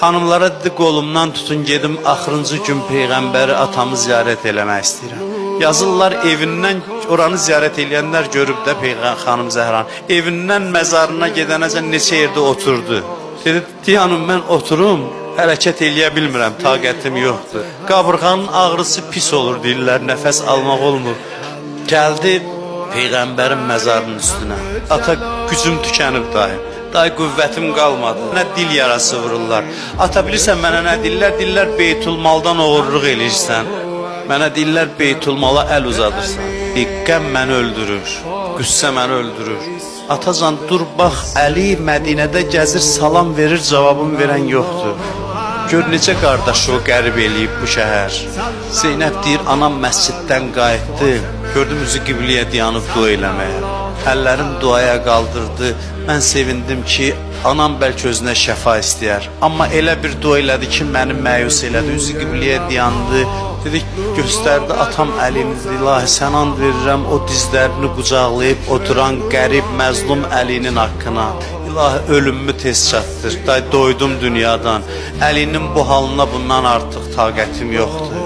Xanımlara dedi, qolumdan tutun gedim axırıncı gün Peyğəmbəri atamı ziyarət eləmək istəyirəm. Yazırlar evindən, oranı ziyarət eləyənlər görüb də xanım Zəhran evindən məzarına gedənəcən neçə yerdə oturdu. Dedi, Diyanım mən oturum, hərəkət eləyə bilmirəm, taqətim yoxdur. Qabırğanın ağrısı pis olur deyirlər, nəfəs almaq olmur. Gəldi Peyğəmbərin məzarının üstünə. Ata gücüm tükənib dayım. Dayı qüvvətim qalmadı. Nə dil yarası vururlar. Ata bilirsən mənə nə dillər? Dillər Beytulmaldan oğurluq eləyirsən. Mənə dillər Beytulmala əl uzadırsan. Diqqəm məni öldürür. Qüssə məni öldürür. Atacan dur bax, Əli Mədinədə gəzir, salam verir, cavabını verən yoxdur. Gör necə qardaşı o qərib eləyib bu şəhər. Zeynəb deyir, anam məsciddən qayıtdı. Gördüm üzü qibliyə dayanıb dua eləməyə. Əllərim duaya qaldırdı. Mən sevindim ki, anam bəlkə özünə şəfa istəyər. Amma elə bir dua elədi ki, məni məyus elədi. Üzü qibliyə dayandı. Dedi, göstərdi atam əlini. İlahi, sən and verirəm o dizlərini qucaqlayıb oturan qərib, məzlum Əlinin haqqına. İlahi, ölümümü tez çatdır. Doydum dünyadan. Əlinin bu halına bundan artıq taqətim yoxdur.